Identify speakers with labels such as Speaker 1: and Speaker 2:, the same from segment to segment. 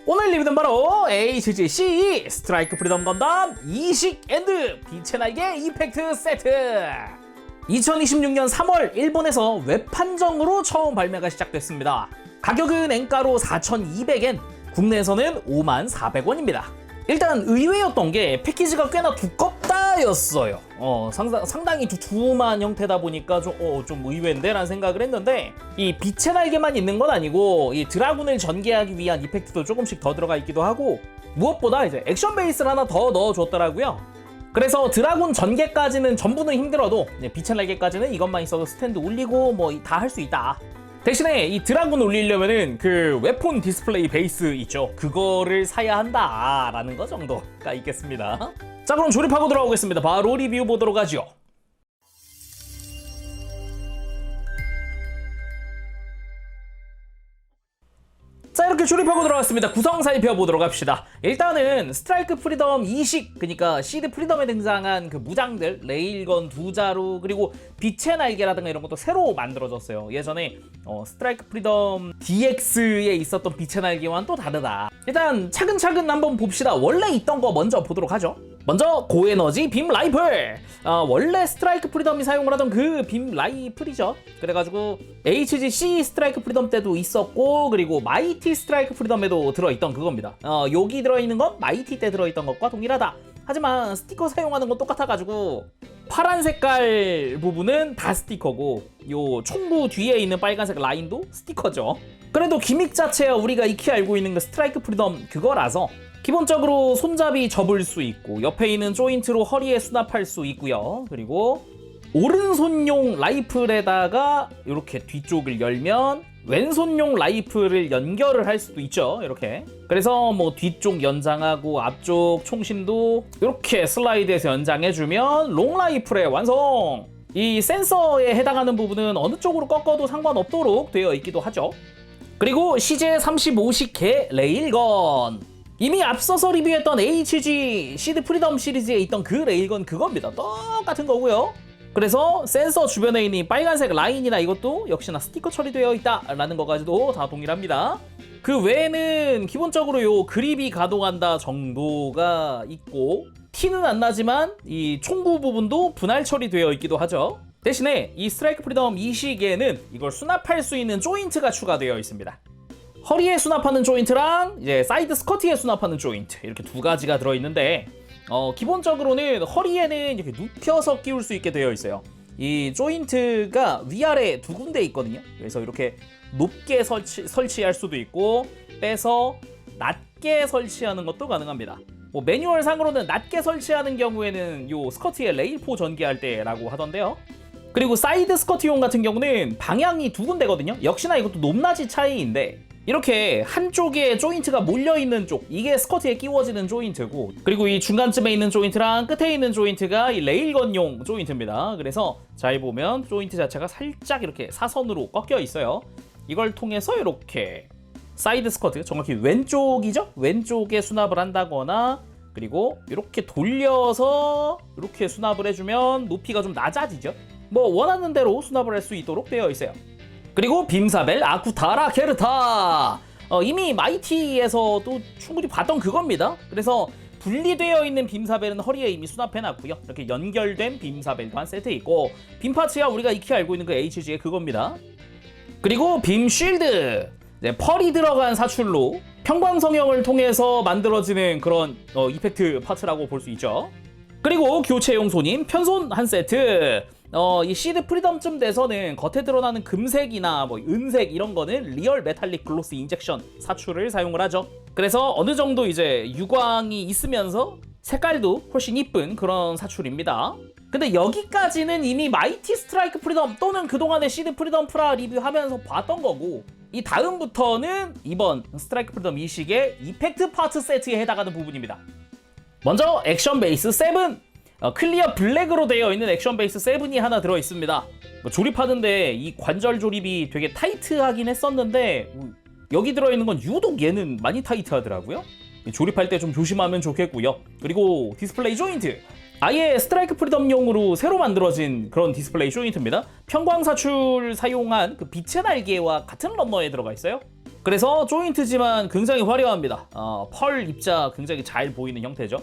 Speaker 1: 오늘 리뷰는 바로 HG CE 스트라이크 프리덤 건담 이식 앤드 빛의 날개 이펙트 세트. 2026년 3월 일본에서 웹 판정으로 처음 발매가 시작됐습니다. 가격은 엔가로 4,200엔, 국내에서는 54,000원입니다. 일단 의외였던 게 패키지가 꽤나 두껍다였어요. 상당히 두툼한 형태다 보니까 좀 의외인데 라는 생각을 했는데, 이 빛의 날개만 있는 건 아니고 이 드라군을 전개하기 위한 이펙트도 조금씩 더 들어가 있기도 하고, 무엇보다 이제 액션 베이스를 하나 더 넣어줬더라고요. 그래서 드라군 전개까지는 전부는 힘들어도 빛의 날개까지는 이것만 있어도 스탠드 올리고 뭐 다 할 수 있다. 대신에 이 드라군 올리려면은 그 웨폰 디스플레이 베이스 있죠, 그거를 사야 한다라는 거 정도가 있겠습니다. 자, 그럼 조립하고 들어오겠습니다. 바로 리뷰 보도록 하죠. 자, 이렇게 조립하고 들어갔습니다. 구성 살펴보도록 합시다. 일단은 스트라이크 프리덤 이식, 그러니까 시드 프리덤에 등장한 그 무장들, 레일건 2자루, 그리고 빛의 날개라든가 이런 것도 새로 만들어졌어요. 예전에 스트라이크 프리덤 DX에 있었던 빛의 날개와는 또 다르다. 일단 차근차근 한번 봅시다. 원래 있던 거 먼저 보도록 하죠. 먼저 고에너지 빔 라이플. 원래 스트라이크 프리덤이 사용을 하던 그 빔 라이플이죠. 그래가지고 HGC 스트라이크 프리덤 때도 있었고, 그리고 마이티 스트라이크 프리덤에도 들어있던 그겁니다. 여기 들어있는 건 마이티 때 들어있던 것과 동일하다. 하지만 스티커 사용하는 건 똑같아가지고 파란 색깔 부분은 다 스티커고, 요 총구 뒤에 있는 빨간색 라인도 스티커죠. 그래도 기믹 자체야 우리가 익히 알고 있는 그 스트라이크 프리덤 그거라서 기본적으로 손잡이 접을 수 있고, 옆에 있는 조인트로 허리에 수납할 수 있고요. 그리고 오른손용 라이플에다가 이렇게 뒤쪽을 열면 왼손용 라이플을 연결을 할 수도 있죠, 이렇게. 그래서 뭐 뒤쪽 연장하고 앞쪽 총신도 이렇게 슬라이드해서 연장해주면 롱 라이플의 완성! 이 센서에 해당하는 부분은 어느 쪽으로 꺾어도 상관없도록 되어 있기도 하죠. 그리고 CJ35식 레일건. 이미 앞서서 리뷰했던 HG 시드 프리덤 시리즈에 있던 그 레일건 그겁니다. 똑같은 거고요. 그래서 센서 주변에 있는 이 빨간색 라인이나 이것도 역시나 스티커 처리되어 있다라는 것까지도 다 동일합니다. 그 외에는 기본적으로 요 그립이 가동한다 정도가 있고, 티는 안 나지만 이 총구 부분도 분할 처리되어 있기도 하죠. 대신에 이 스트라이크 프리덤 이식에는 이걸 수납할 수 있는 조인트가 추가되어 있습니다. 허리에 수납하는 조인트랑 이제 사이드 스커트에 수납하는 조인트, 이렇게 두 가지가 들어있는데, 기본적으로는 허리에는 이렇게 눕혀서 끼울 수 있게 되어 있어요. 이 조인트가 위아래 두 군데 있거든요. 그래서 이렇게 높게 설치할 수도 있고, 빼서 낮게 설치하는 것도 가능합니다. 뭐 매뉴얼 상으로는 낮게 설치하는 경우에는 요 스커트에 레일포 전개할 때라고 하던데요. 그리고 사이드 스커트용 같은 경우는 방향이 두 군데거든요. 역시나 이것도 높낮이 차이인데, 이렇게 한쪽에 조인트가 몰려있는 쪽, 이게 스커트에 끼워지는 조인트고, 그리고 이 중간쯤에 있는 조인트랑 끝에 있는 조인트가 이 레일건용 조인트입니다. 그래서 잘 보면 조인트 자체가 살짝 이렇게 사선으로 꺾여 있어요. 이걸 통해서 이렇게 사이드 스커트, 정확히 왼쪽이죠? 왼쪽에 수납을 한다거나, 그리고 이렇게 돌려서 이렇게 수납을 해주면 높이가 좀 낮아지죠? 뭐 원하는 대로 수납을 할 수 있도록 되어 있어요. 그리고 빔사벨 아쿠타라 게르타. 이미 마이티에서도 충분히 봤던 그겁니다. 그래서 분리되어 있는 빔사벨은 허리에 이미 수납해놨고요. 이렇게 연결된 빔사벨도 한 세트 있고, 빔파츠야 우리가 익히 알고 있는 그 HG의 그겁니다. 그리고 빔쉴드, 펄이 들어간 사출로 평광성형을 통해서 만들어지는 그런 이펙트 파츠라고 볼 수 있죠. 그리고 교체용 손님 편손 한 세트. 이 시드 프리덤쯤 돼서는 겉에 드러나는 금색이나 뭐 은색 이런 거는 리얼 메탈릭 글로스 인젝션 사출을 사용을 하죠. 그래서 어느 정도 이제 유광이 있으면서 색깔도 훨씬 이쁜 그런 사출입니다. 근데 여기까지는 이미 마이티 스트라이크 프리덤 또는 그동안의 시드 프리덤 프라 리뷰하면서 봤던 거고, 이 다음부터는 이번 스트라이크 프리덤 이식의 이펙트 파트 세트에 해당하는 부분입니다. 먼저 액션 베이스 7. 클리어 블랙으로 되어 있는 액션 베이스 7이 하나 들어있습니다. 조립하는데 이 관절 조립이 되게 타이트하긴 했었는데, 여기 들어있는 건 유독 얘는 많이 타이트하더라고요. 조립할 때 좀 조심하면 좋겠고요. 그리고 디스플레이 조인트, 아예 스트라이크 프리덤용으로 새로 만들어진 그런 디스플레이 조인트입니다. 평광사출 사용한 그 빛의 날개와 같은 런너에 들어가 있어요. 그래서 조인트지만 굉장히 화려합니다. 펄 입자 굉장히 잘 보이는 형태죠.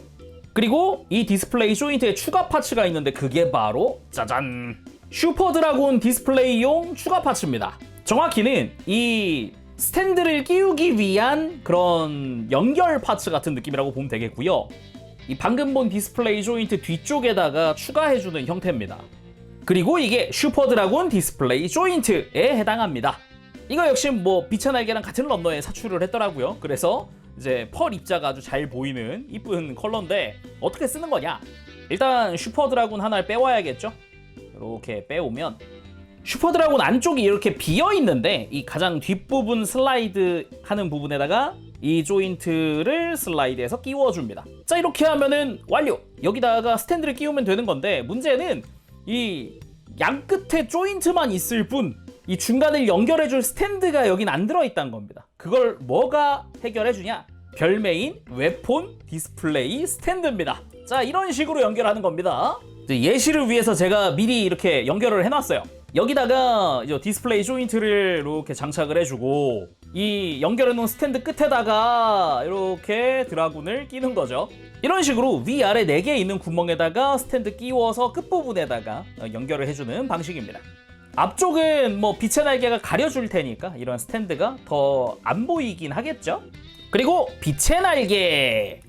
Speaker 1: 그리고 이 디스플레이 조인트에 추가 파츠가 있는데 그게 바로 짜잔! 슈퍼 드라곤 디스플레이용 추가 파츠입니다. 정확히는 이 스탠드를 끼우기 위한 그런 연결 파츠 같은 느낌이라고 보면 되겠고요. 이 방금 본 디스플레이 조인트 뒤쪽에다가 추가해주는 형태입니다. 그리고 이게 슈퍼 드라곤 디스플레이 조인트에 해당합니다. 이거 역시 뭐 빛의 날개랑 같은 런너에 사출을 했더라고요. 그래서 이제 펄 입자가 아주 잘 보이는 이쁜 컬러인데 어떻게 쓰는 거냐? 일단 슈퍼 드라곤 하나를 빼와야겠죠? 이렇게 빼오면 슈퍼 드라곤 안쪽이 이렇게 비어 있는데 이 가장 뒷부분 슬라이드 하는 부분에다가 이 조인트를 슬라이드해서 끼워줍니다. 자, 이렇게 하면은 완료! 여기다가 스탠드를 끼우면 되는 건데 문제는 이 양 끝에 조인트만 있을 뿐 이 중간을 연결해줄 스탠드가 여긴 안 들어있다는 겁니다. 그걸 뭐가 해결해주냐? 별메인 웹폰 디스플레이 스탠드입니다. 자, 이런 식으로 연결하는 겁니다. 예시를 위해서 제가 미리 이렇게 연결을 해놨어요. 여기다가 이제 디스플레이 조인트를 이렇게 장착을 해주고 이 연결해놓은 스탠드 끝에다가 이렇게 드라군을 끼는 거죠. 이런 식으로 위아래 4개 있는 구멍에다가 스탠드 끼워서 끝부분에다가 연결을 해주는 방식입니다. 앞쪽은 뭐 빛의 날개가 가려줄 테니까 이런 스탠드가 더 안 보이긴 하겠죠. 그리고 빛의 날개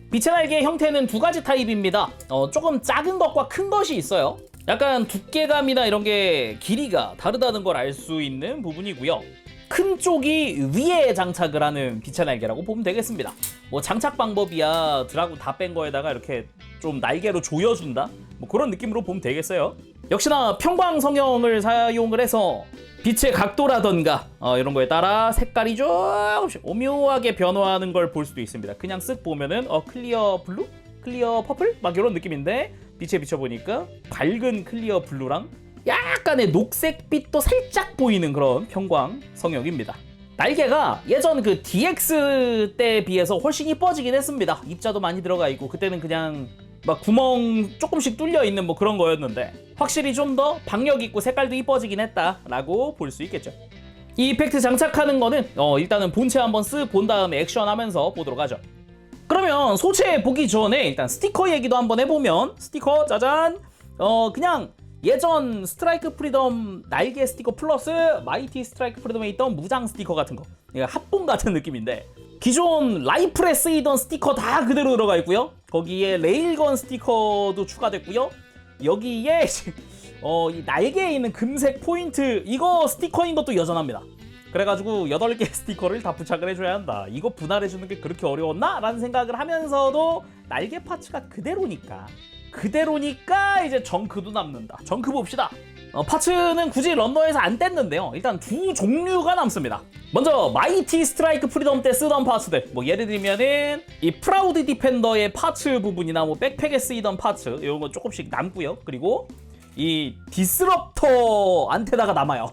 Speaker 1: 형태는 2가지 타입입니다. 조금 작은 것과 큰 것이 있어요. 약간 두께감이나 이런 게 길이가 다르다는 걸 알 수 있는 부분이고요. 큰 쪽이 위에 장착을 하는 빛의 날개라고 보면 되겠습니다. 뭐 장착 방법이야 드라군 다 뺀 거에다가 이렇게 좀 날개로 조여준다, 뭐 그런 느낌으로 보면 되겠어요. 역시나 평광 성형을 사용을 해서 빛의 각도라던가 이런 거에 따라 색깔이 조금씩 오묘하게 변화하는 걸 볼 수도 있습니다. 그냥 쓱 보면은 클리어 블루? 클리어 퍼플? 막 이런 느낌인데 빛에 비춰보니까 밝은 클리어 블루랑 약간의 녹색빛도 살짝 보이는 그런 평광 성형입니다. 날개가 예전 그 DX 때에 비해서 훨씬 이뻐지긴 했습니다. 입자도 많이 들어가 있고 그때는 그냥 막 구멍 조금씩 뚫려 있는 뭐 그런 거였는데 확실히 좀 더 박력 있고 색깔도 이뻐지긴 했다라고 볼 수 있겠죠. 이 이펙트 장착하는 거는 일단은 본체 한번 쓱 본 다음에 액션하면서 보도록 하죠. 그러면 소체 보기 전에 일단 스티커 얘기도 한번 해보면, 스티커 짜잔! 그냥 예전 스트라이크 프리덤 날개 스티커 플러스 마이티 스트라이크 프리덤에 있던 무장 스티커 같은 거, 합본 같은 느낌인데 기존 라이플에 쓰이던 스티커 다 그대로 들어가 있고요. 거기에 레일건 스티커도 추가됐고요. 여기에 이 날개에 있는 금색 포인트, 이거 스티커인 것도 여전합니다. 그래가지고 8개 스티커를 다 부착을 해줘야 한다. 이거 분할해주는 게 그렇게 어려웠나? 라는 생각을 하면서도 날개 파츠가 그대로니까 이제 정크도 남는다. 정크 봅시다. 파츠는 굳이 런너에서 안 뗐는데요. 일단 2 종류가 남습니다. 먼저 마이티 스트라이크 프리덤 때 쓰던 파츠들, 뭐 예를 들면은 이 프라우드 디펜더의 파츠 부분이나 뭐 백팩에 쓰이던 파츠 이런 거 조금씩 남고요. 그리고 이 디스럽터 안테나가 남아요.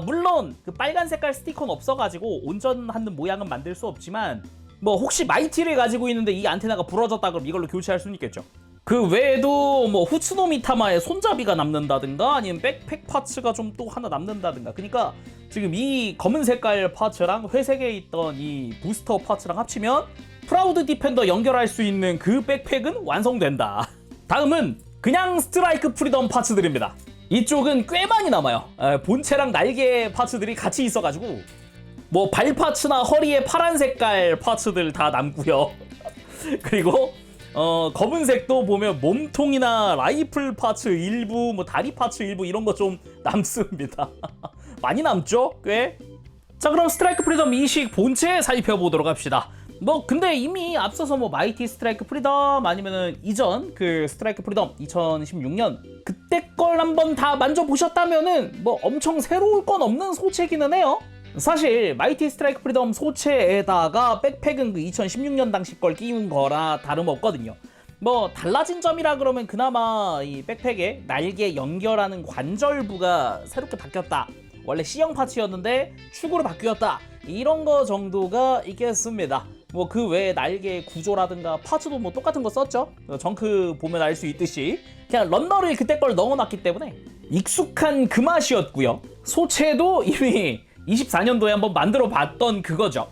Speaker 1: 물론 그 빨간 색깔 스티커는 없어가지고 온전하는 모양은 만들 수 없지만 뭐 혹시 마이티를 가지고 있는데 이 안테나가 부러졌다 그럼 이걸로 교체할 수는 있겠죠. 그 외에도 뭐 후츠노미 타마의 손잡이가 남는다든가 아니면 백팩 파츠가 좀 또 하나 남는다든가, 그러니까 지금 이 검은 색깔 파츠랑 회색에 있던 이 부스터 파츠랑 합치면 프라우드 디펜더 연결할 수 있는 그 백팩은 완성된다. 다음은 그냥 스트라이크 프리덤 파츠들입니다. 이쪽은 꽤 많이 남아요. 본체랑 날개 파츠들이 같이 있어가지고 뭐 발 파츠나 허리에 파란 색깔 파츠들 다 남고요. 그리고 검은색도 보면 몸통이나 라이플 파츠 일부, 뭐 다리 파츠 일부 이런 거 좀 남습니다. 많이 남죠? 꽤? 자, 그럼 스트라이크 프리덤 2식 본체 살펴보도록 합시다. 뭐 근데 이미 앞서서 뭐 마이티 스트라이크 프리덤 아니면은 이전 그 스트라이크 프리덤 2016년 그때 걸 한번 다 만져보셨다면은 뭐 엄청 새로울 건 없는 소체기는 해요. 사실 마이티 스트라이크 프리덤 소체에다가 백팩은 그 2016년 당시 걸 끼운 거라 다름없거든요. 뭐 달라진 점이라 그러면 그나마 이 백팩에 날개 연결하는 관절부가 새롭게 바뀌었다, 원래 C형 파츠였는데 축으로 바뀌었다, 이런 거 정도가 있겠습니다. 뭐 그 외에 날개 구조라든가 파츠도 뭐 똑같은 거 썼죠. 정크 보면 알 수 있듯이 그냥 런너를 그때 걸 넣어놨기 때문에 익숙한 그 맛이었고요. 소체도 이미 24년도에 한번 만들어 봤던 그거죠.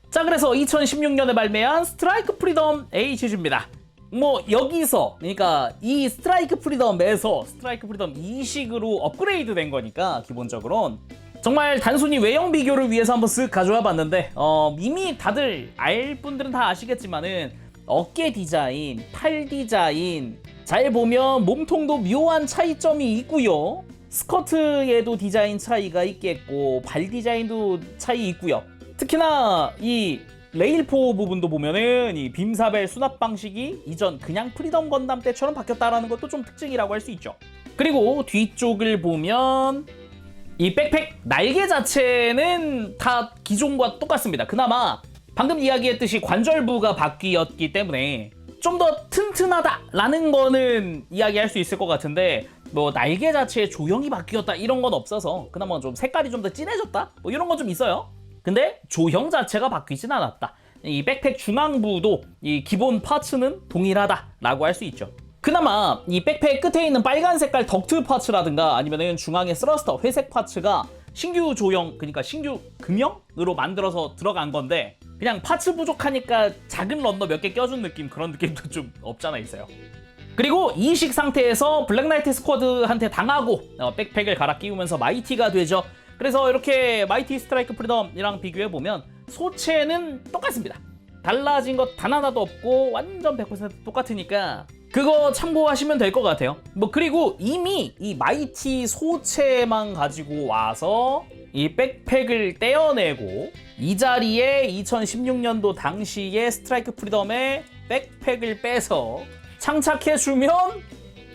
Speaker 1: 자, 그래서 2016년에 발매한 스트라이크 프리덤 HG입니다. 뭐 여기서 그러니까 이 스트라이크 프리덤에서 스트라이크 프리덤 이식으로 업그레이드 된 거니까 기본적으로는 정말 단순히 외형 비교를 위해서 한번 쓱 가져와 봤는데 이미 다들 알 분들은 다 아시겠지만은 어깨 디자인, 팔 디자인 잘 보면 몸통도 묘한 차이점이 있고요. 스커트에도 디자인 차이가 있겠고 발 디자인도 차이 있고요. 특히나 이 레일포 부분도 보면은 이 빔사벨 수납 방식이 이전 그냥 프리덤 건담 때처럼 바뀌었다라는 것도 좀 특징이라고 할 수 있죠. 그리고 뒤쪽을 보면 이 백팩 날개 자체는 다 기존과 똑같습니다. 그나마 방금 이야기했듯이 관절부가 바뀌었기 때문에 좀 더 튼튼하다라는 거는 이야기할 수 있을 것 같은데 뭐 날개 자체의 조형이 바뀌었다 이런 건 없어서 그나마 좀 색깔이 좀 더 진해졌다 뭐 이런 건 좀 있어요. 근데 조형 자체가 바뀌진 않았다. 이 백팩 중앙부도 이 기본 파츠는 동일하다라고 할 수 있죠. 그나마 이 백팩 끝에 있는 빨간 색깔 덕트 파츠라든가 아니면은 중앙에 스러스터 회색 파츠가 신규 조형, 그러니까 신규 금형으로 만들어서 들어간 건데 그냥 파츠 부족하니까 작은 런너 몇 개 껴준 느낌, 그런 느낌도 좀 없잖아 있어요. 그리고 이식 상태에서 블랙나이트 스쿼드한테 당하고 백팩을 갈아 끼우면서 마이티가 되죠. 그래서 이렇게 마이티 스트라이크 프리덤이랑 비교해보면 소체는 똑같습니다. 달라진 것 단 하나도 없고 완전 100% 똑같으니까 그거 참고하시면 될 것 같아요. 뭐 그리고 이미 이 마이티 소체만 가지고 와서 이 백팩을 떼어내고 이 자리에 2016년도 당시에 스트라이크 프리덤의 백팩을 빼서 장착해주면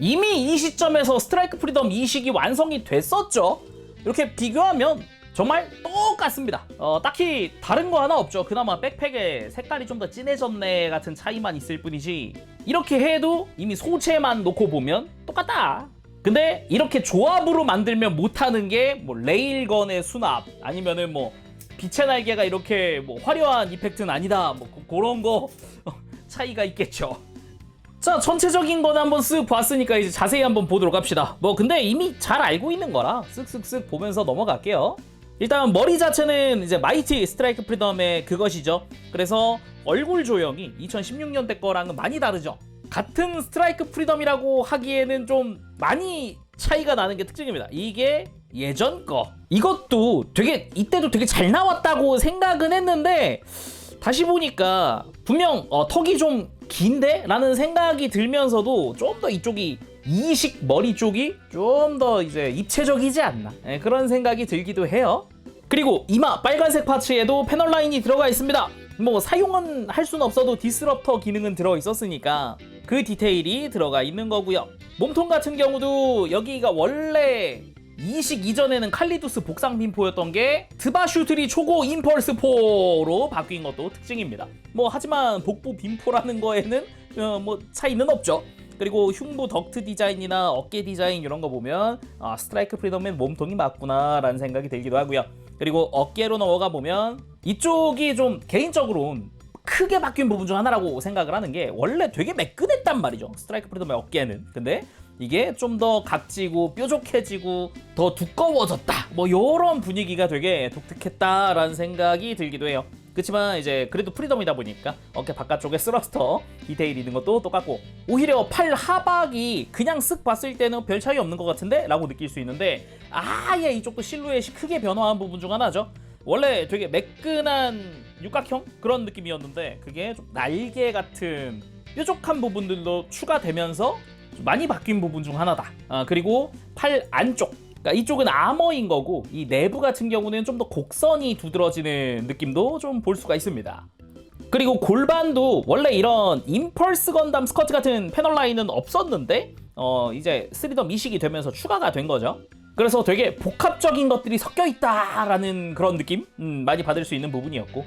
Speaker 1: 이미 이 시점에서 스트라이크 프리덤 이식이 완성이 됐었죠. 이렇게 비교하면 정말 똑같습니다. 딱히 다른 거 하나 없죠. 그나마 백팩의 색깔이 좀 더 진해졌네 같은 차이만 있을 뿐이지 이렇게 해도 이미 소체만 놓고 보면 똑같다. 근데 이렇게 조합으로 만들면 못하는 게 뭐 레일건의 수납 아니면은 뭐 빛의 날개가 이렇게 뭐 화려한 이펙트는 아니다 뭐 그런 거 차이가 있겠죠. 자, 전체적인 거는 한번 쓱 봤으니까 이제 자세히 한번 보도록 합시다. 뭐 근데 이미 잘 알고 있는 거라 쓱쓱쓱 보면서 넘어갈게요. 일단 머리 자체는 이제 마이티 스트라이크 프리덤의 그것이죠. 그래서 얼굴 조형이 2016년대 거랑은 많이 다르죠. 같은 스트라이크 프리덤이라고 하기에는 좀 많이 차이가 나는 게 특징입니다. 이게 예전 거. 이것도 되게 이때도 되게 잘 나왔다고 생각은 했는데 다시 보니까 분명 턱이 좀 긴데? 라는 생각이 들면서도 좀 더 이쪽이 이식 머리 쪽이 좀 더 이제 입체적이지 않나 그런 생각이 들기도 해요. 그리고 이마 빨간색 파츠에도 패널 라인이 들어가 있습니다. 뭐 사용은 할 수는 없어도 디스럽터 기능은 들어 있었으니까 그 디테일이 들어가 있는 거고요. 몸통 같은 경우도 여기가 원래 이식 이전에는 칼리두스 복상 빔포였던 게 드바슈트리 초고 임펄스포로 바뀐 것도 특징입니다. 뭐 하지만 복부 빔포라는 거에는 뭐 차이는 없죠. 그리고 흉부 덕트 디자인이나 어깨 디자인 이런 거 보면 스트라이크 프리덤의 몸통이 맞구나 라는 생각이 들기도 하고요. 그리고 어깨로 넘어가 보면 이쪽이 좀 개인적으로는 크게 바뀐 부분 중 하나라고 생각을 하는 게 원래 되게 매끈했단 말이죠. 스트라이크 프리덤의 어깨는. 근데 이게 좀 더 각지고 뾰족해지고 더 두꺼워졌다 뭐 요런 분위기가 되게 독특했다라는 생각이 들기도 해요. 그렇지만 이제 그래도 프리덤이다 보니까 어깨 바깥쪽에 스러스터 디테일 있는 것도 똑같고 오히려 팔 하박이 그냥 쓱 봤을 때는 별 차이 없는 것 같은데? 라고 느낄 수 있는데 아예 이쪽도 실루엣이 크게 변화한 부분 중 하나죠. 원래 되게 매끈한 육각형 그런 느낌이었는데 그게 좀 날개 같은 뾰족한 부분들도 추가되면서 좀 많이 바뀐 부분 중 하나다. 그리고 팔 안쪽 그러니까 이쪽은 아머인 거고 이 내부 같은 경우는 좀 더 곡선이 두드러지는 느낌도 좀 볼 수가 있습니다. 그리고 골반도 원래 이런 임펄스 건담 스커트 같은 패널 라인은 없었는데 이제 3덤 이식이 되면서 추가가 된 거죠. 그래서 되게 복합적인 것들이 섞여 있다라는 그런 느낌 많이 받을 수 있는 부분이었고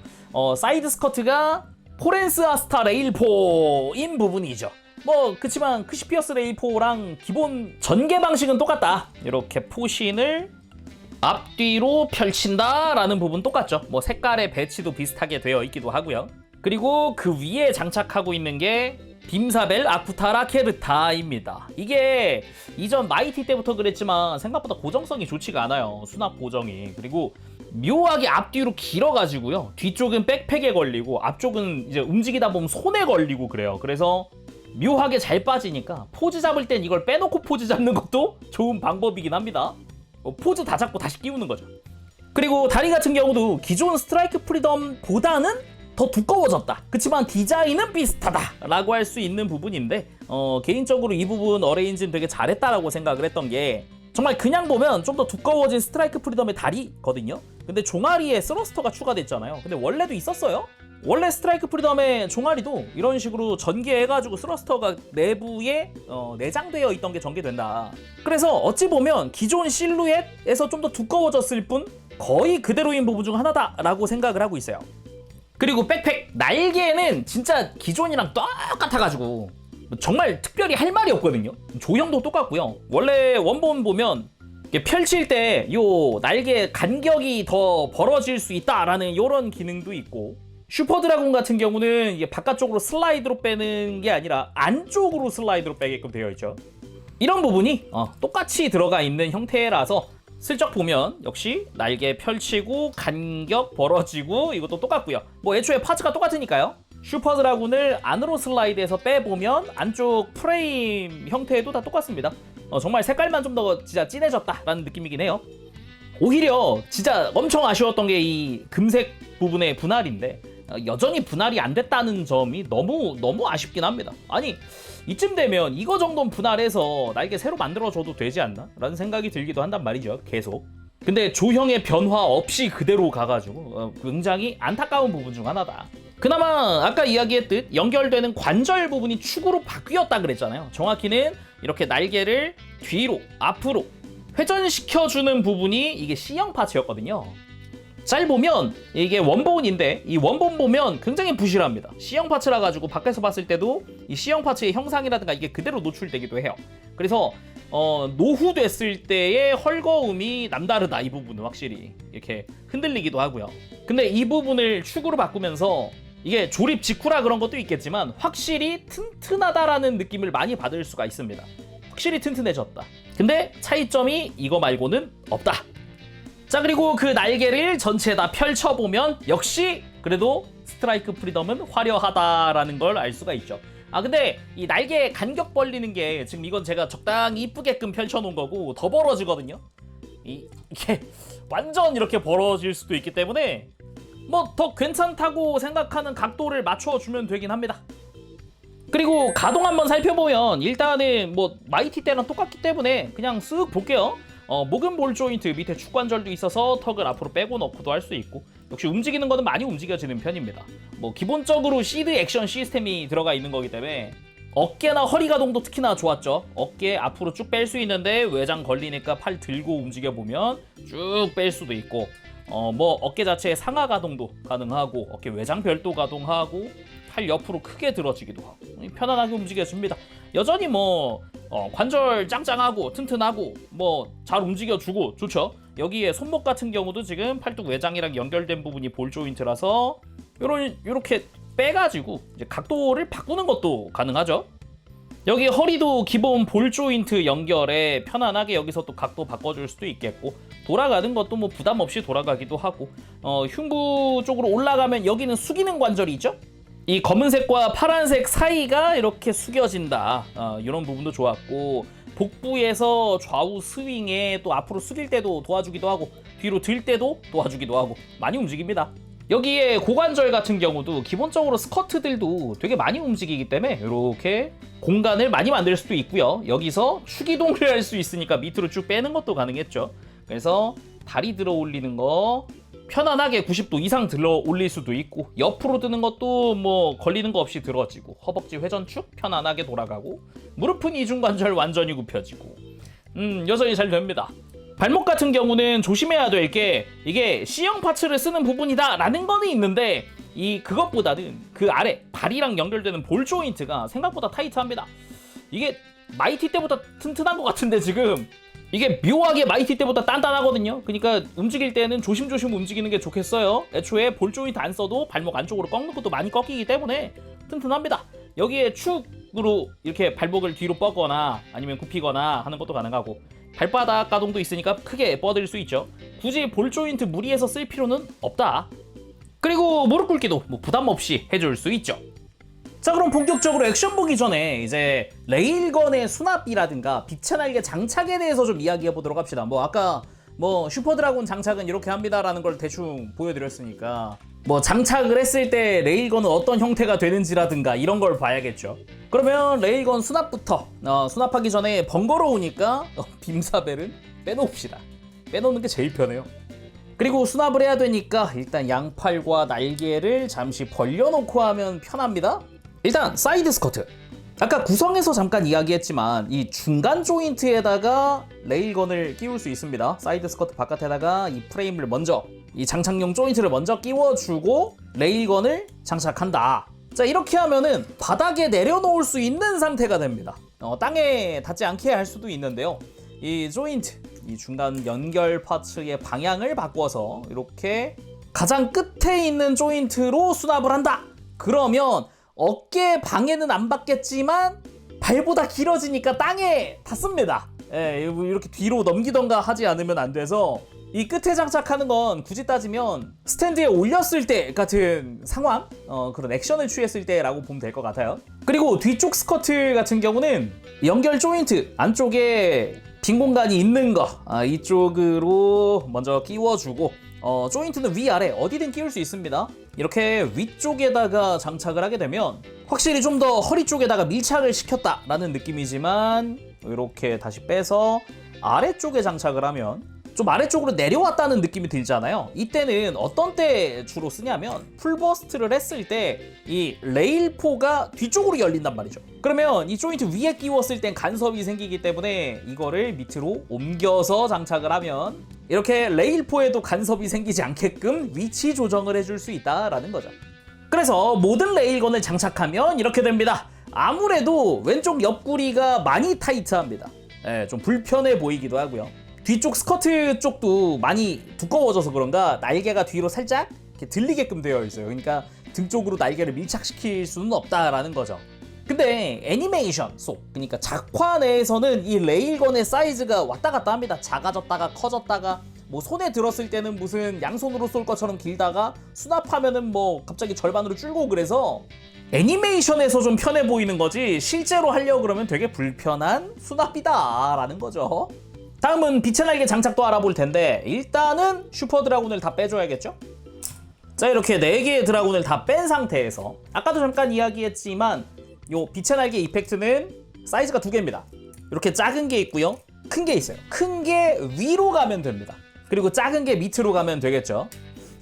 Speaker 1: 사이드 스커트가 포렌스 아스타 레일포인 부분이죠. 뭐 그치만 크시피어스 레일포랑 기본 전개 방식은 똑같다. 이렇게 포신을 앞뒤로 펼친다라는 부분 똑같죠. 뭐 색깔의 배치도 비슷하게 되어 있기도 하고요. 그리고 그 위에 장착하고 있는 게 빔사벨 아쿠타라 케르타입니다. 이게 이전 마이티 때부터 그랬지만 생각보다 고정성이 좋지가 않아요. 수납 고정이. 그리고 묘하게 앞뒤로 길어가지고요. 뒤쪽은 백팩에 걸리고 앞쪽은 이제 움직이다 보면 손에 걸리고 그래요. 그래서 묘하게 잘 빠지니까 포즈 잡을 땐 이걸 빼놓고 포즈 잡는 것도 좋은 방법이긴 합니다. 포즈 다 잡고 다시 끼우는 거죠. 그리고 다리 같은 경우도 기존 스트라이크 프리덤보다는 더 두꺼워졌다. 그치만 디자인은 비슷하다 라고 할 수 있는 부분인데 개인적으로 이 부분 어레인지는 되게 잘했다라고 생각을 했던 게 정말 그냥 보면 좀 더 두꺼워진 스트라이크 프리덤의 다리거든요. 근데 종아리에 스러스터가 추가됐잖아요. 근데 원래도 있었어요. 원래 스트라이크 프리덤의 종아리도 이런 식으로 전개해가지고 스러스터가 내부에 내장되어 있던 게 전개된다. 그래서 어찌 보면 기존 실루엣에서 좀 더 두꺼워졌을 뿐 거의 그대로인 부분 중 하나다라고 생각을 하고 있어요. 그리고 백팩 날개는 진짜 기존이랑 똑같아가지고 정말 특별히 할 말이 없거든요. 조형도 똑같고요. 원래 원본 보면 펼칠 때 요 날개 간격이 더 벌어질 수 있다라는 이런 기능도 있고, 슈퍼 드라곤 같은 경우는 이게 바깥쪽으로 슬라이드로 빼는 게 아니라 안쪽으로 슬라이드로 빼게끔 되어 있죠. 이런 부분이 똑같이 들어가 있는 형태라서 슬쩍 보면 역시 날개 펼치고 간격 벌어지고 이것도 똑같고요. 뭐 애초에 파츠가 똑같으니까요. 슈퍼 드라군을 안으로 슬라이드해서 빼보면 안쪽 프레임 형태도 다 똑같습니다. 정말 색깔만 좀 더 진짜 진해졌다라는 느낌이긴 해요. 오히려 진짜 엄청 아쉬웠던 게 이 금색 부분의 분할인데 여전히 분할이 안 됐다는 점이 너무 아쉽긴 합니다. 아니 이쯤 되면 이거 정도는 분할해서 날개 새로 만들어줘도 되지 않나? 라는 생각이 들기도 한단 말이죠. 계속. 근데 조형의 변화 없이 그대로 가가지고 굉장히 안타까운 부분 중 하나다. 그나마 아까 이야기했듯 연결되는 관절 부분이 축으로 바뀌었다 그랬잖아요. 정확히는 이렇게 날개를 뒤로 앞으로 회전시켜주는 부분이 이게 C형 파츠였거든요. 잘 보면 이게 원본인데 이 원본 보면 굉장히 부실합니다. C형 파츠라 가지고 밖에서 봤을 때도 이 C형 파츠의 형상이라든가 이게 그대로 노출되기도 해요. 그래서 노후됐을 때의 헐거움이 남다르다. 이 부분은 확실히 이렇게 흔들리기도 하고요. 근데 이 부분을 축으로 바꾸면서 이게 조립 직후라 그런 것도 있겠지만 확실히 튼튼하다라는 느낌을 많이 받을 수가 있습니다. 확실히 튼튼해졌다. 근데 차이점이 이거 말고는 없다. 자, 그리고 그 날개를 전체 다 펼쳐보면 역시 그래도 스트라이크 프리덤은 화려하다라는 걸 알 수가 있죠. 근데 이 날개 간격 벌리는 게 지금 이건 제가 적당히 이쁘게끔 펼쳐놓은 거고 더 벌어지거든요. 이게 완전 이렇게 벌어질 수도 있기 때문에 뭐 더 괜찮다고 생각하는 각도를 맞춰주면 되긴 합니다. 그리고 가동 한번 살펴보면 일단은 뭐 마이티 때랑 똑같기 때문에 그냥 쓱 볼게요. 목은 볼 조인트 밑에 축관절도 있어서 턱을 앞으로 빼고 넣고도 할 수 있고, 역시 움직이는 거는 많이 움직여지는 편입니다. 뭐 기본적으로 시드 액션 시스템이 들어가 있는 거기 때문에 어깨나 허리 가동도 특히나 좋았죠. 어깨 앞으로 쭉 뺄 수 있는데 외장 걸리니까 팔 들고 움직여 보면 쭉 뺄 수도 있고, 뭐 어깨 자체의 상하 가동도 가능하고 어깨 외장 별도 가동하고 팔 옆으로 크게 들어지기도 하고 편안하게 움직여줍니다. 여전히 뭐 관절 짱짱하고 튼튼하고 뭐 잘 움직여주고 좋죠. 여기에 손목 같은 경우도 지금 팔뚝 외장이랑 연결된 부분이 볼 조인트라서 요렇게 빼가지고 이제 각도를 바꾸는 것도 가능하죠. 여기 허리도 기본 볼 조인트 연결에 편안하게 여기서 또 각도 바꿔줄 수도 있겠고, 돌아가는 것도 뭐 부담 없이 돌아가기도 하고, 흉부 쪽으로 올라가면 여기는 숙이는 관절이 있죠? 이 검은색과 파란색 사이가 이렇게 숙여진다. 이런 부분도 좋았고, 복부에서 좌우 스윙에 또 앞으로 숙일 때도 도와주기도 하고 뒤로 들 때도 도와주기도 하고 많이 움직입니다. 여기에 고관절 같은 경우도 기본적으로 스커트들도 되게 많이 움직이기 때문에 이렇게 공간을 많이 만들 수도 있고요. 여기서 축이동을 할 수 있으니까 밑으로 쭉 빼는 것도 가능했죠. 그래서 다리 들어 올리는 거 편안하게 90도 이상 들어 올릴 수도 있고, 옆으로 드는 것도 뭐 걸리는 거 없이 들어지고, 허벅지 회전축 편안하게 돌아가고, 무릎은 이중관절 완전히 굽혀지고, 여전히 잘 됩니다. 발목 같은 경우는 조심해야 될 게 이게 C형 파츠를 쓰는 부분이다 라는 거는 있는데, 그것보다는 그 아래 발이랑 연결되는 볼 조인트가 생각보다 타이트합니다. 이게 마이티 때보다 튼튼한 것 같은데 지금 이게 묘하게 마이티 때보다 단단하거든요. 그러니까 움직일 때는 조심조심 움직이는 게 좋겠어요. 애초에 볼 조인트 안 써도 발목 안쪽으로 꺾는 것도 많이 꺾이기 때문에 튼튼합니다. 여기에 축으로 이렇게 발목을 뒤로 뻗거나 아니면 굽히거나 하는 것도 가능하고, 발바닥 가동도 있으니까 크게 뻗을 수 있죠. 굳이 볼 조인트 무리해서 쓸 필요는 없다. 그리고 무릎 꿇기도 뭐 부담 없이 해줄 수 있죠. 자, 그럼 본격적으로 액션 보기 전에 이제 레일건의 수납이라든가 빛의 날개 장착에 대해서 좀 이야기해 보도록 합시다. 뭐 아까 뭐 슈퍼드라군 장착은 이렇게 합니다라는 걸 대충 보여드렸으니까 뭐 장착을 했을 때 레일건은 어떤 형태가 되는지라든가 이런 걸 봐야겠죠. 그러면 레일건 수납부터 수납하기 전에 번거로우니까 빔사벨은 빼놓읍시다. 빼놓는 게 제일 편해요. 그리고 수납을 해야 되니까 일단 양팔과 날개를 잠시 벌려놓고 하면 편합니다. 일단 사이드 스커트, 아까 구성에서 잠깐 이야기했지만 이 중간 조인트에다가 레일건을 끼울 수 있습니다. 사이드 스커트 바깥에다가 이 프레임을 먼저, 이 장착용 조인트를 먼저 끼워주고 레일건을 장착한다. 자, 이렇게 하면은 바닥에 내려놓을 수 있는 상태가 됩니다. 땅에 닿지 않게 할 수도 있는데요. 이 조인트, 이 중간 연결 파츠의 방향을 바꿔서 이렇게 가장 끝에 있는 조인트로 수납을 한다. 그러면 어깨 방해는 안 받겠지만 발보다 길어지니까 땅에 닿습니다. 예, 이렇게 뒤로 넘기던가 하지 않으면 안 돼서 이 끝에 장착하는 건 굳이 따지면 스탠드에 올렸을 때 같은 상황, 그런 액션을 취했을 때라고 보면 될 것 같아요. 그리고 뒤쪽 스커트 같은 경우는 연결 조인트 안쪽에 빈 공간이 있는 거 이쪽으로 먼저 끼워주고 조인트는 위아래 어디든 끼울 수 있습니다. 이렇게 위쪽에다가 장착을 하게 되면 확실히 좀 더 허리 쪽에다가 밀착을 시켰다라는 느낌이지만 이렇게 다시 빼서 아래쪽에 장착을 하면 좀 아래쪽으로 내려왔다는 느낌이 들잖아요. 이때는 어떤 때 주로 쓰냐면 풀버스트를 했을 때 이 레일포가 뒤쪽으로 열린단 말이죠. 그러면 이 조인트 위에 끼웠을 땐 간섭이 생기기 때문에 이거를 밑으로 옮겨서 장착을 하면 이렇게 레일포에도 간섭이 생기지 않게끔 위치 조정을 해줄 수 있다라는 거죠. 그래서 모든 레일건을 장착하면 이렇게 됩니다. 아무래도 왼쪽 옆구리가 많이 타이트합니다. 좀 불편해 보이기도 하고요. 뒤쪽 스커트 쪽도 많이 두꺼워져서 그런가 날개가 뒤로 살짝 이렇게 들리게끔 되어 있어요. 그러니까 등 쪽으로 날개를 밀착시킬 수는 없다라는 거죠. 근데 애니메이션 속, 그러니까 작화 내에서는 이 레일건의 사이즈가 왔다 갔다 합니다. 작아졌다가 커졌다가 뭐 손에 들었을 때는 무슨 양손으로 쏠 것처럼 길다가 수납하면은 뭐 갑자기 절반으로 줄고, 그래서 애니메이션에서 좀 편해 보이는 거지 실제로 하려고 그러면 되게 불편한 수납이다 라는 거죠. 다음은 빛의 날개 장착도 알아볼 텐데 일단은 슈퍼 드라군을 다 빼줘야겠죠? 자, 이렇게 4개의 드라군을 다 뺀 상태에서 아까도 잠깐 이야기했지만 요 빛의 날개 이펙트는 사이즈가 2개입니다. 이렇게 작은 게 있고요, 큰 게 있어요. 큰 게 위로 가면 됩니다. 그리고 작은 게 밑으로 가면 되겠죠.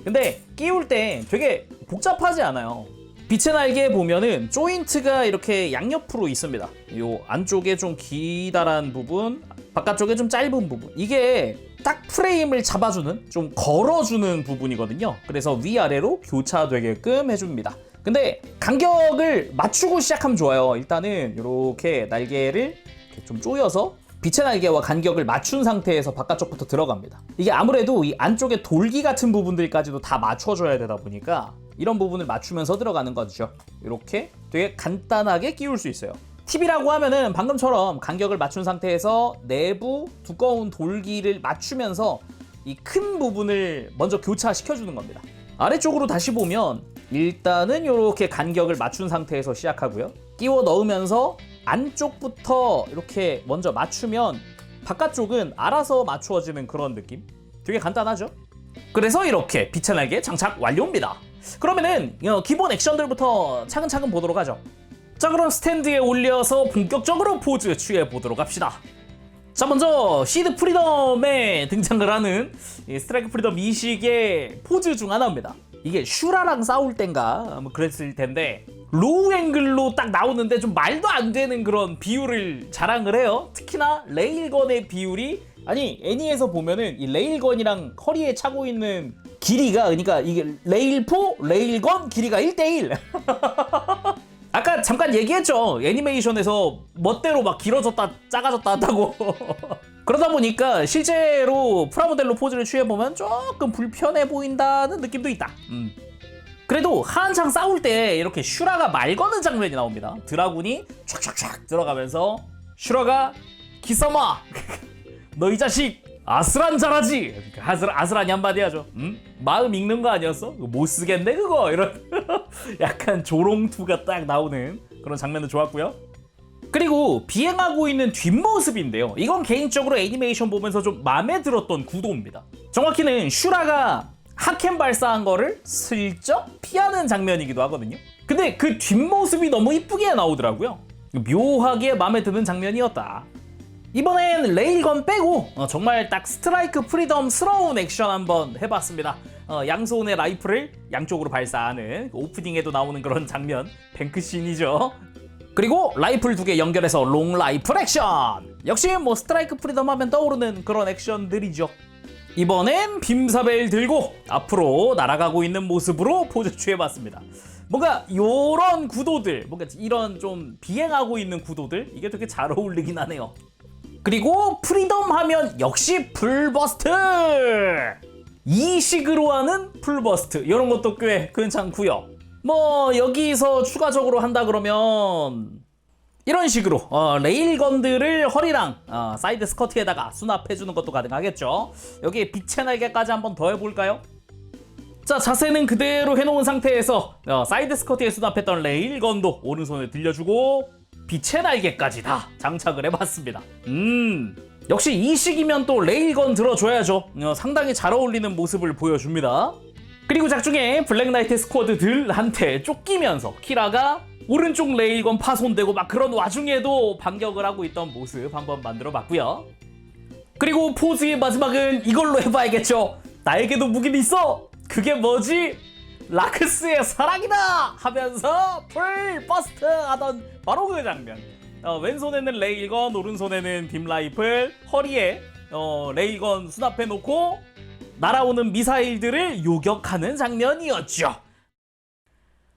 Speaker 1: 근데 끼울 때 되게 복잡하지 않아요. 빛의 날개에 보면은 조인트가 이렇게 양옆으로 있습니다. 요 안쪽에 좀 기다란 부분, 바깥쪽에 좀 짧은 부분, 이게 딱 프레임을 잡아주는, 좀 걸어주는 부분이거든요. 그래서 위아래로 교차되게끔 해줍니다. 근데 간격을 맞추고 시작하면 좋아요. 일단은 이렇게 날개를 이렇게 좀 조여서 빛의 날개와 간격을 맞춘 상태에서 바깥쪽부터 들어갑니다. 이게 아무래도 이 안쪽에 돌기 같은 부분들까지도 다 맞춰줘야 되다 보니까 이런 부분을 맞추면서 들어가는 거죠. 이렇게 되게 간단하게 끼울 수 있어요. 팁이라고 하면은 방금처럼 간격을 맞춘 상태에서 내부 두꺼운 돌기를 맞추면서 이 큰 부분을 먼저 교차시켜주는 겁니다. 아래쪽으로 다시 보면 일단은 이렇게 간격을 맞춘 상태에서 시작하고요. 끼워 넣으면서 안쪽부터 이렇게 먼저 맞추면 바깥쪽은 알아서 맞추어지는 그런 느낌? 되게 간단하죠? 그래서 이렇게 빛의 날개 장착 완료입니다. 그러면은 기본 액션들부터 차근차근 보도록 하죠. 자, 그럼 스탠드에 올려서 본격적으로 포즈 취해 보도록 합시다. 자, 먼저 시드 프리덤에 등장을 하는 이 스트라이크 프리덤 이식의 포즈 중 하나입니다. 이게 슈라랑 싸울 땐가 뭐 그랬을 텐데 로우 앵글로 딱 나오는데 좀 말도 안 되는 그런 비율을 자랑을 해요. 특히나 레일건의 비율이, 아니 애니에서 보면은 이 레일건이랑 허리에 차고 있는 길이가, 그러니까 이게 레일포, 레일건 길이가 1대1 아까 잠깐 얘기했죠. 애니메이션에서 멋대로 막 길어졌다 작아졌다 한다고 그러다 보니까 실제로 프라모델로 포즈를 취해보면 조금 불편해 보인다는 느낌도 있다. 그래도 한창 싸울 때 이렇게 슈라가 말 거는 장면이 나옵니다. 드라군이 촥촥촥 들어가면서 슈라가 기사마 너 이 자식 아슬한 잘하지. 아슬하니 한마디 하죠. 마음 읽는 거 아니었어? 못 쓰겠네 그거. 이런 약간 조롱투가 딱 나오는 그런 장면도 좋았고요. 그리고 비행하고 있는 뒷모습인데요. 이건 개인적으로 애니메이션 보면서 좀 마음에 들었던 구도입니다. 정확히는 슈라가 하켄 발사한 거를 슬쩍 피하는 장면이기도 하거든요. 근데 그 뒷모습이 너무 이쁘게 나오더라고요. 묘하게 마음에 드는 장면이었다. 이번엔 레일건 빼고 정말 딱 스트라이크 프리덤스러운 액션 한번 해봤습니다. 양손의 라이플을 양쪽으로 발사하는 오프닝에도 나오는 그런 장면, 뱅크씬이죠. 그리고 라이플 2개 연결해서 롱 라이플 액션! 역시 뭐 스트라이크 프리덤 하면 떠오르는 그런 액션들이죠. 이번엔 빔사벨 들고 앞으로 날아가고 있는 모습으로 포즈 취해봤습니다. 뭔가 요런 구도들, 뭔가 이런 좀 비행하고 있는 구도들, 이게 되게 잘 어울리긴 하네요. 그리고 프리덤 하면 역시 풀버스트! 이식으로 하는 풀버스트, 이런 것도 꽤 괜찮고요. 뭐 여기서 추가적으로 한다 그러면 이런 식으로 레일건들을 허리랑 사이드 스커트에다가 수납해주는 것도 가능하겠죠. 여기에 빛의 날개까지 한번 더 해볼까요? 자, 자세는 그대로 해놓은 상태에서 사이드 스커트에 수납했던 레일건도 오른손에 들려주고 빛의 날개까지 다 장착을 해봤습니다. 역시 이 시기면 또 레일건 들어줘야죠. 상당히 잘 어울리는 모습을 보여줍니다. 그리고 작중에 블랙나이트 스쿼드들한테 쫓기면서 키라가 오른쪽 레일건 파손되고 막 그런 와중에도 반격을 하고 있던 모습 한번 만들어봤고요. 그리고 포즈의 마지막은 이걸로 해봐야겠죠. 나에게도 무기는 있어. 그게 뭐지? 라크스의 사랑이다! 하면서 풀버스트 하던 바로 그 장면. 왼손에는 레일건, 오른손에는 빔라이플, 허리에 레일건 수납해놓고 날아오는 미사일들을 요격하는 장면이었죠.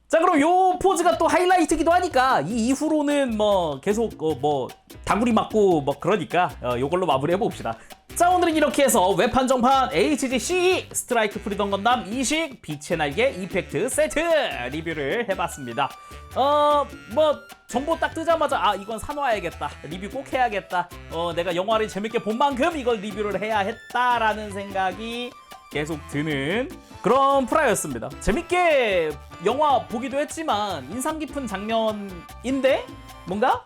Speaker 1: 자, 그럼 요 포즈가 또 하이라이트기도 하니까 이 이후로는 뭐 계속 뭐 다구리 맞고 뭐 그러니까 요걸로 마무리해 봅시다. 자, 오늘은 이렇게 해서 웹판정판 HGC 스트라이크 프리덤 건담 이식 빛의 날개 이펙트 세트 리뷰를 해봤습니다. 뭐 정보 딱 뜨자마자 이건 사놔야겠다, 리뷰 꼭 해야겠다, 내가 영화를 재밌게 본 만큼 이걸 리뷰를 해야 했다라는 생각이 계속 드는 그런 프라였습니다. 재밌게 영화 보기도 했지만 인상 깊은 장면인데 뭔가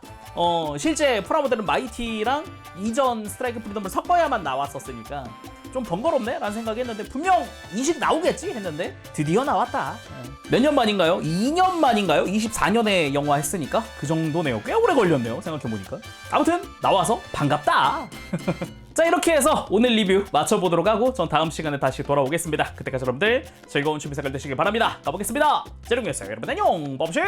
Speaker 1: 실제 프라모델은 마이티랑 이전 스트라이크 프리덤을 섞어야만 나왔었으니까 좀 번거롭네 라는 생각이 했는데 분명 이식 나오겠지 했는데 드디어 나왔다. 몇 년 만인가요? 2년 만인가요? 24년에 영화 했으니까 그 정도네요. 꽤 오래 걸렸네요, 생각해보니까. 아무튼 나와서 반갑다. 자, 이렇게 해서 오늘 리뷰 마쳐보도록 하고 전 다음 시간에 다시 돌아오겠습니다. 그때까지 여러분들 즐거운 취미 생활 되시길 바랍니다. 가보겠습니다. 재롱이었어요. 여러분 안녕. 범시.